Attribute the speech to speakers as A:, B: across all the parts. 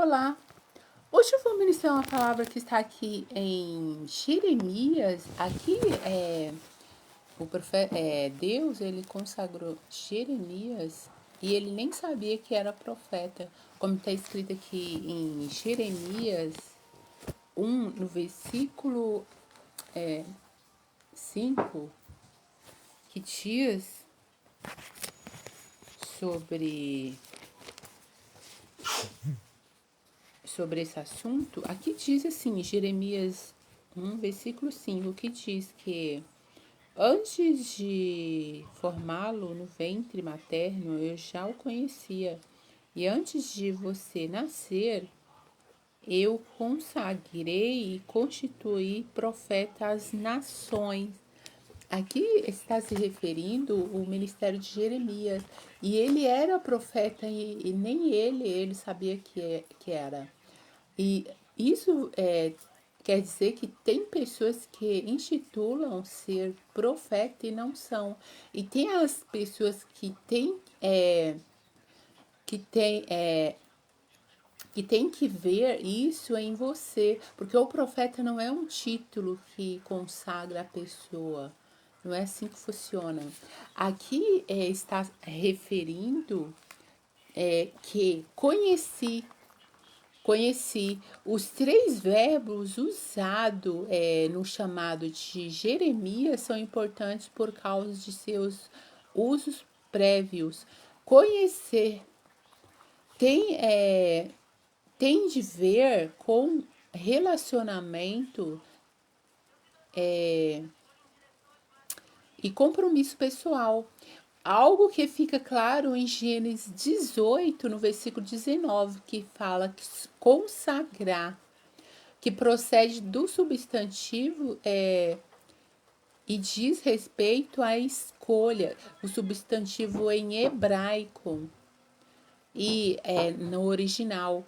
A: Olá, hoje eu vou ministrar uma palavra que está aqui em Jeremias. Aqui o profeta, Deus, ele consagrou Jeremias e ele nem sabia que era profeta, como está escrito aqui em Jeremias 1, no versículo 5, que diz sobre esse assunto. Aqui diz assim, Jeremias 1, versículo 5, que diz que antes de formá-lo no ventre materno, eu já o conhecia. E antes de você nascer, eu consagrei e constituí profeta às nações. Aqui está se referindo o ministério de Jeremias. E ele era profeta e nem ele sabia que era. E isso quer dizer que tem pessoas que intitulam ser profeta e não são. E tem as pessoas que têm que tem que ver isso em você, porque o profeta não é um título que consagra a pessoa, não é assim que funciona. Aqui está referindo que conheci os três verbos usados no chamado de Jeremias são importantes por causa de seus usos prévios. Conhecer tem, tem de ver com relacionamento e compromisso pessoal. Algo que fica claro em Gênesis 18, no versículo 19, que fala que consagrar, que procede do substantivo e diz respeito à escolha, o substantivo em hebraico e no original,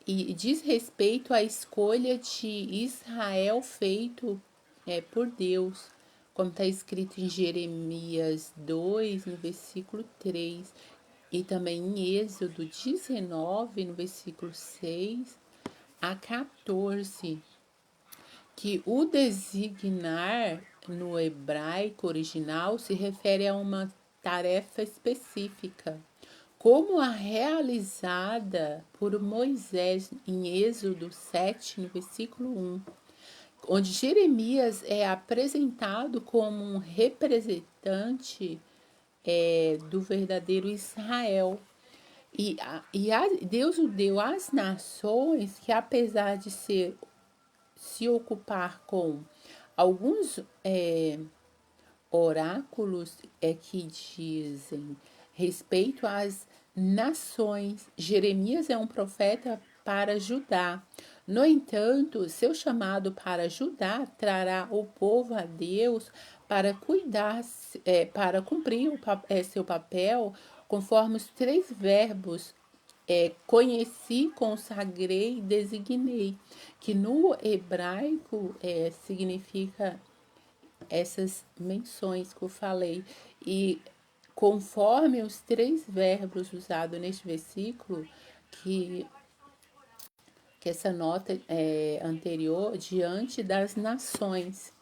A: e diz respeito à escolha de Israel feito por Deus, como está escrito em Jeremias 2, no versículo 3, e também em Êxodo 19, no versículo 6 a 14, que o designar no hebraico original se refere a uma tarefa específica, como a realizada por Moisés em Êxodo 7, no versículo 1, onde Jeremias é apresentado como um representante do verdadeiro Israel. Deus o deu às nações que, apesar de se ocupar com alguns oráculos que dizem respeito às nações, Jeremias é um profeta para Judá. No entanto, seu chamado para Judá trará o povo a Deus para cuidar, para cumprir seu papel, conforme os três verbos conheci, consagrei e designei, que no hebraico significa essas menções que eu falei. E conforme os três verbos usados neste versículo, que, que essa nota anterior, diante das nações.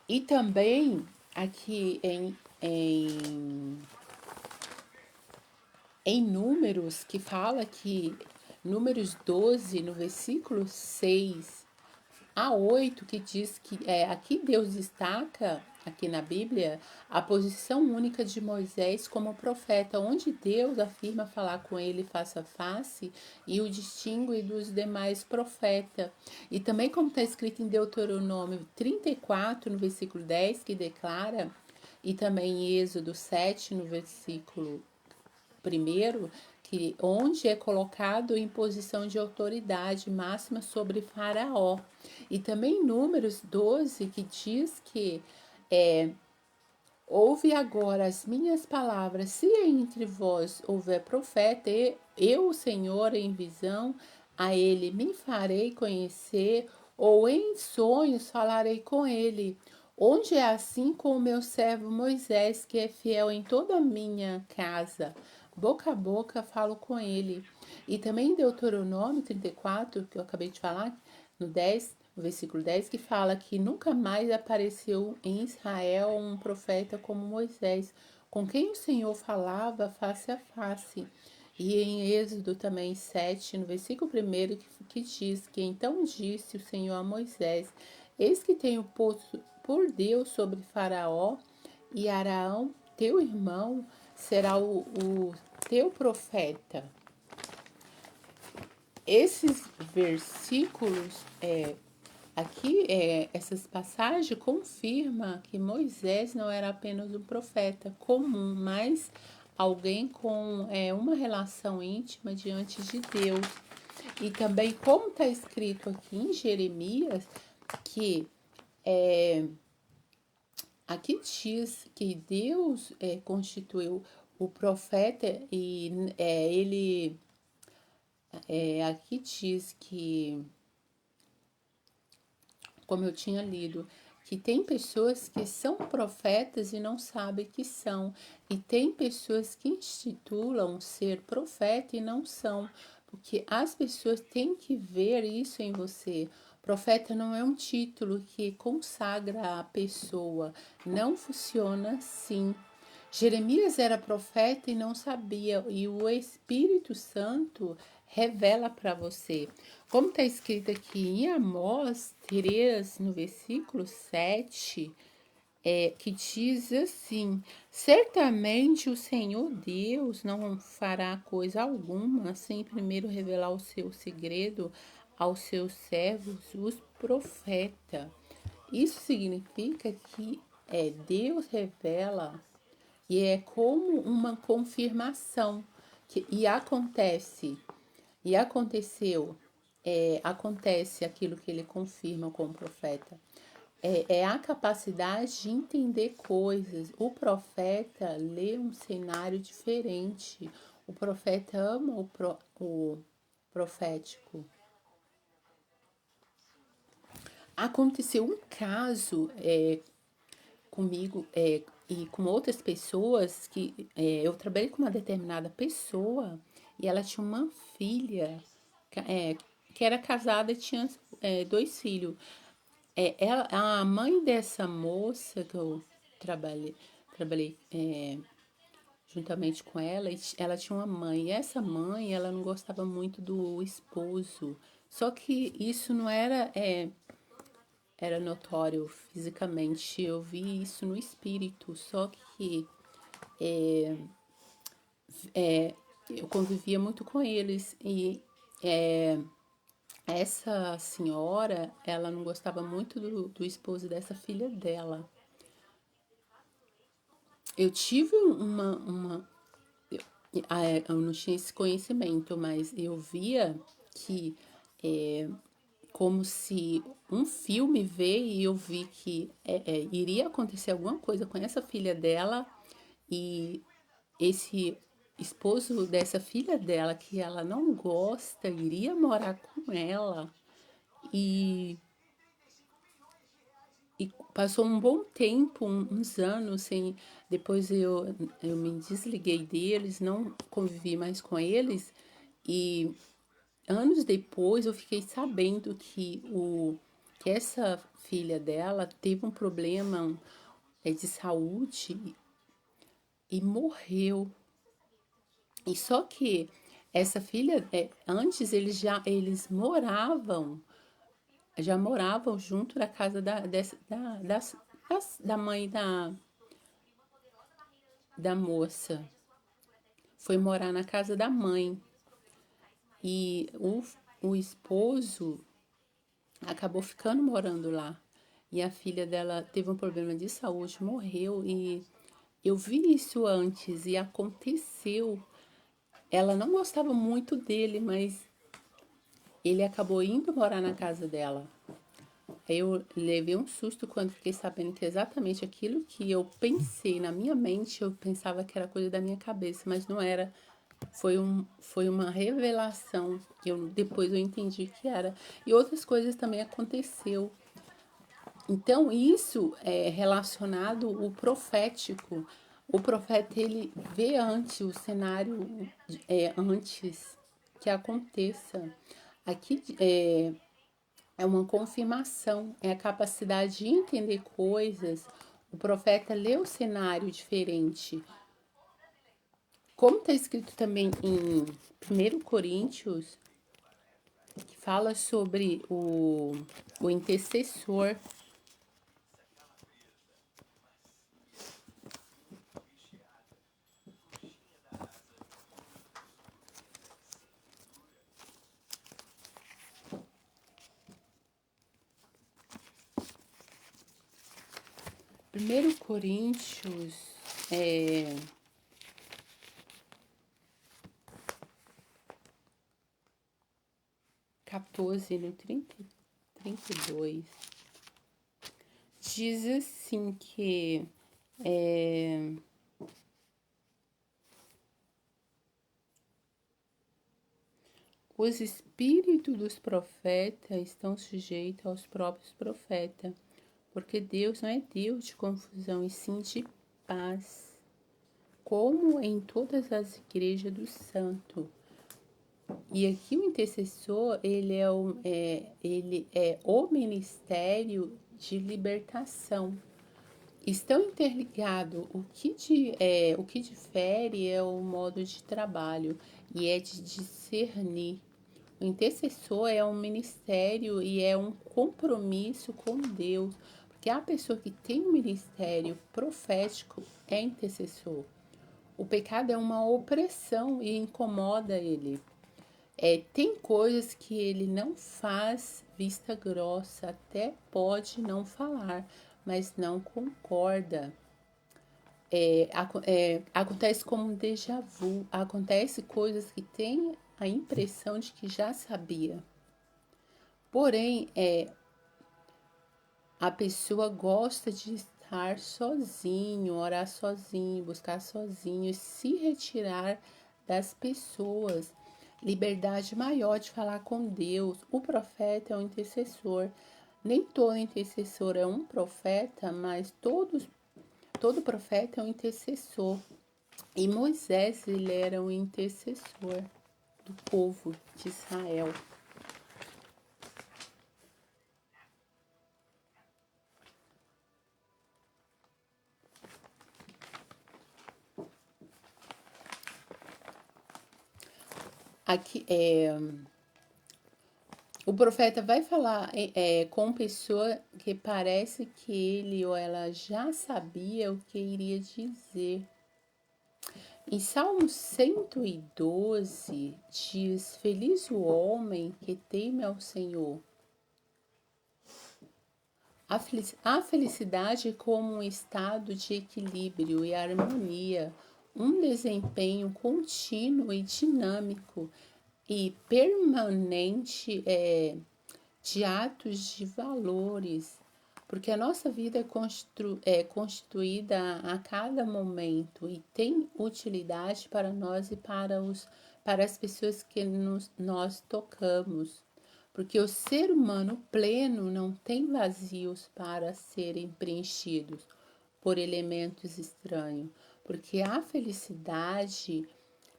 A: E também aqui em Números, que fala que Números 12, no versículo 6 a 8, que diz que aqui Deus destaca, aqui na Bíblia, a posição única de Moisés como profeta, onde Deus afirma falar com ele face a face e o distingue dos demais profetas. E também como está escrito em Deuteronômio 34, no versículo 10, que declara, e também em Êxodo 7, no versículo 1, que onde é colocado em posição de autoridade máxima sobre Faraó. E também em Números 12, que diz que ouve agora as minhas palavras, se entre vós houver profeta, eu, o Senhor, em visão, a ele me farei conhecer, ou em sonhos falarei com ele. Onde é assim com o meu servo Moisés, que é fiel em toda a minha casa, boca a boca falo com ele. E também em Deuteronômio 34, que eu acabei de falar, no versículo 10, que fala que nunca mais apareceu em Israel um profeta como Moisés, com quem o Senhor falava face a face. E em Êxodo também 7, no versículo 1, que diz que então disse o Senhor a Moisés: Eis que tenho posto por Deus sobre Faraó, e Araão, teu irmão, será o teu profeta. Esses versículos aqui, essas passagens confirmam que Moisés não era apenas um profeta comum, mas alguém com uma relação íntima diante de Deus. E também, como está escrito aqui em Jeremias, que aqui diz que Deus constituiu o profeta e ele aqui diz que, como eu tinha lido, que tem pessoas que são profetas e não sabem que são, e tem pessoas que institulam ser profeta e não são, porque as pessoas têm que ver isso em você. Profeta não é um título que consagra a pessoa, não funciona assim. Jeremias era profeta e não sabia, e o Espírito Santo revela para você. Como está escrito aqui em Amós 3, no versículo 7, que diz assim: Certamente o Senhor Deus não fará coisa alguma sem primeiro revelar o seu segredo aos seus servos, os profetas. Isso significa que Deus revela e é como uma confirmação e aconteceu, acontece aquilo que ele confirma como profeta. É a capacidade de entender coisas. O profeta lê um cenário diferente. O profeta ama o profético. Aconteceu um caso comigo e com outras pessoas que eu trabalhei com uma determinada pessoa e ela tinha uma filha que era casada e tinha 2 filhos. A mãe dessa moça que eu trabalhei juntamente com ela, ela tinha uma mãe. E essa mãe, ela não gostava muito do esposo. Só que isso não era notório fisicamente, eu vi isso no espírito, só que eu convivia muito com eles e essa senhora, ela não gostava muito do esposo dessa filha dela. Eu tive eu não tinha esse conhecimento, mas eu via que como se um filme veio e eu vi que iria acontecer alguma coisa com essa filha dela e esse esposo dessa filha dela que ela não gosta iria morar com ela e, e passou um bom tempo, uns anos, sem, depois eu me desliguei deles, não convivi mais com eles e anos depois eu fiquei sabendo que essa filha dela teve um problema de saúde e morreu. E só que essa filha, antes já moravam junto da casa da mãe da moça. Foi morar na casa da mãe. E o esposo acabou ficando morando lá. E a filha dela teve um problema de saúde, morreu. E eu vi isso antes e aconteceu. Ela não gostava muito dele, mas ele acabou indo morar na casa dela. Aí eu levei um susto quando fiquei sabendo que exatamente aquilo que eu pensei na minha mente, eu pensava que era coisa da minha cabeça, mas não era. Foi uma revelação que depois eu entendi que era. E outras coisas também aconteceu. Então, isso é relacionado ao profético. O profeta, ele vê antes o cenário, antes que aconteça. Aqui é uma confirmação, é a capacidade de entender coisas. O profeta lê o cenário diferente. Como está escrito também em 1 Coríntios, que fala sobre o intercessor. 1 Coríntios, é, 14, no 32, diz assim que os espíritos dos profetas estão sujeitos aos próprios profetas, porque Deus não é Deus de confusão, e sim de paz, como em todas as igrejas do santo. E aqui o intercessor, ele é o ministério de libertação. Estão interligados. O que difere é o modo de trabalho e é de discernir. O intercessor é um ministério e é um compromisso com Deus, porque a pessoa que tem um ministério profético é intercessor. O pecado é uma opressão e incomoda ele. Tem coisas que ele não faz vista grossa, até pode não falar, mas não concorda. Acontece como um déjà vu, acontece coisas que tem a impressão de que já sabia. Porém, a pessoa gosta de estar sozinho, orar sozinho, buscar sozinho, se retirar das pessoas. Liberdade maior de falar com Deus. O profeta é um intercessor. Nem todo intercessor é um profeta, mas todo profeta é um intercessor. E Moisés, ele era um intercessor do povo de Israel. Aqui o profeta vai falar com pessoa que parece que ele ou ela já sabia o que iria dizer. Em Salmo 112 diz: Feliz o homem que teme ao Senhor. A felicidade é como um estado de equilíbrio e harmonia, um desempenho contínuo e dinâmico e permanente de atos de valores, porque a nossa vida é constituída a cada momento e tem utilidade para nós e para as pessoas que nós tocamos. Porque o ser humano pleno não tem vazios para serem preenchidos por elementos estranhos, porque a felicidade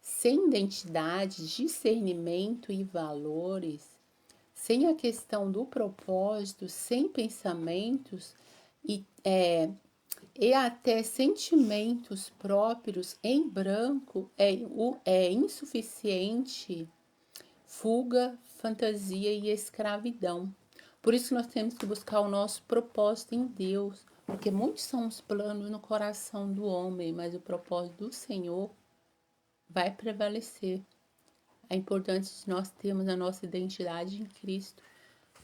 A: sem identidade, discernimento e valores, sem a questão do propósito, sem pensamentos e até sentimentos próprios em branco é insuficiente, fuga, fantasia e escravidão. Por isso nós temos que buscar o nosso propósito em Deus, porque muitos são os planos no coração do homem, mas o propósito do Senhor vai prevalecer. É importante nós termos a nossa identidade em Cristo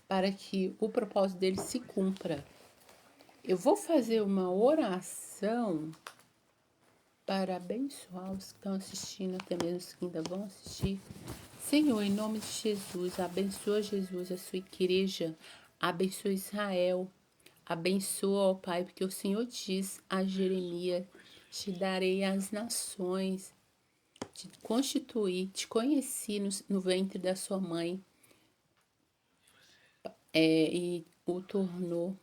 A: para que o propósito dele se cumpra. Eu vou fazer uma oração para abençoar os que estão assistindo, até mesmo os que ainda vão assistir. Senhor, em nome de Jesus, abençoa Jesus, a sua igreja, abençoa Israel, abençoa, ó Pai, porque o Senhor diz a Jeremias: te darei as nações, te constituí, te conheci no ventre da sua mãe, e o tornou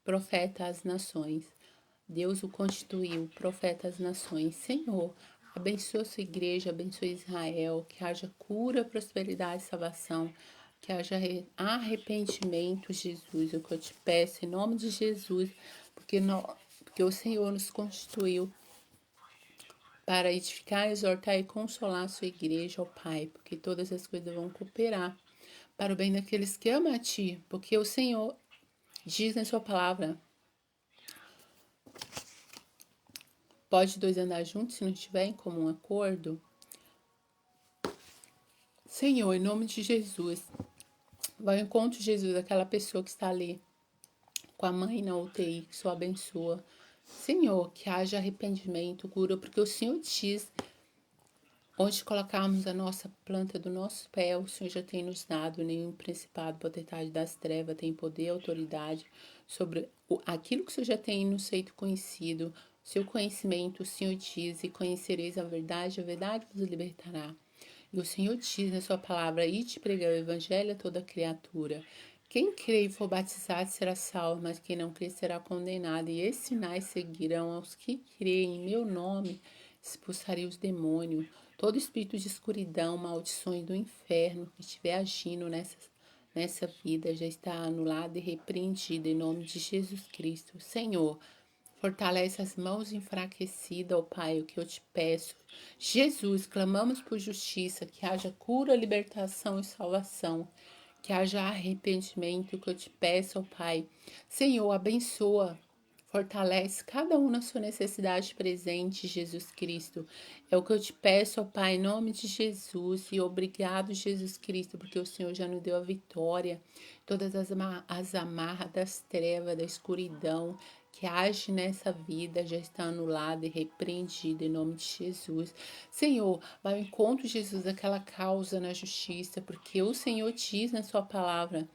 A: profeta às nações. Deus o constituiu profeta às nações. Senhor, abençoa sua igreja, abençoe Israel, que haja cura, prosperidade e salvação, que haja arrependimento, Jesus, o que eu te peço, em nome de Jesus, porque o Senhor nos constituiu para edificar, exortar e consolar a sua igreja, ó Pai, porque todas as coisas vão cooperar para o bem daqueles que amam a Ti, porque o Senhor diz na sua palavra, pode dois andar juntos se não estiver em comum acordo? Senhor, em nome de Jesus, vai ao encontro de Jesus, aquela pessoa que está ali com a mãe na UTI, que o Senhor abençoa. Senhor, que haja arrependimento, cura, porque o Senhor diz onde colocarmos a nossa planta do nosso pé, o Senhor já tem nos dado, nenhum principado, potestade das trevas tem poder e autoridade sobre aquilo que o Senhor já tem nos feito conhecido. Seu conhecimento, o Senhor diz, e conhecereis a verdade vos libertará. E o Senhor diz na sua palavra, ide pregar o evangelho a toda criatura. Quem crê e for batizado será salvo, mas quem não crê será condenado. E esses sinais seguirão aos que creem em meu nome, expulsarei os demônios. Todo espírito de escuridão, maldições do inferno que estiver agindo nessa vida já está anulado e repreendido em nome de Jesus Cristo. Senhor, fortalece as mãos enfraquecidas, ó Pai, o que eu te peço. Jesus, clamamos por justiça, que haja cura, libertação e salvação. Que haja arrependimento, o que eu te peço, ó Pai. Senhor, abençoa. Fortalece cada um na sua necessidade presente, Jesus Cristo. É o que eu te peço, ó Pai, em nome de Jesus. E obrigado, Jesus Cristo, porque o Senhor já nos deu a vitória. Todas as amarras das trevas, da escuridão que age nessa vida já está anulada e repreendida em nome de Jesus. Senhor, vai ao encontro, Jesus, daquela causa na justiça, porque o Senhor diz na sua palavra,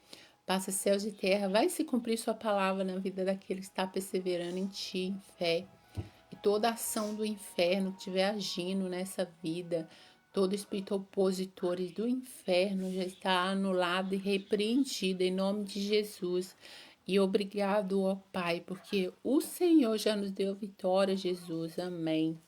A: passa céus e terra, vai se cumprir sua palavra na vida daquele que está perseverando em ti, em fé. E toda ação do inferno que estiver agindo nessa vida, todo espírito opositor do inferno já está anulado e repreendido em nome de Jesus. E obrigado, ó Pai, porque o Senhor já nos deu vitória, Jesus. Amém.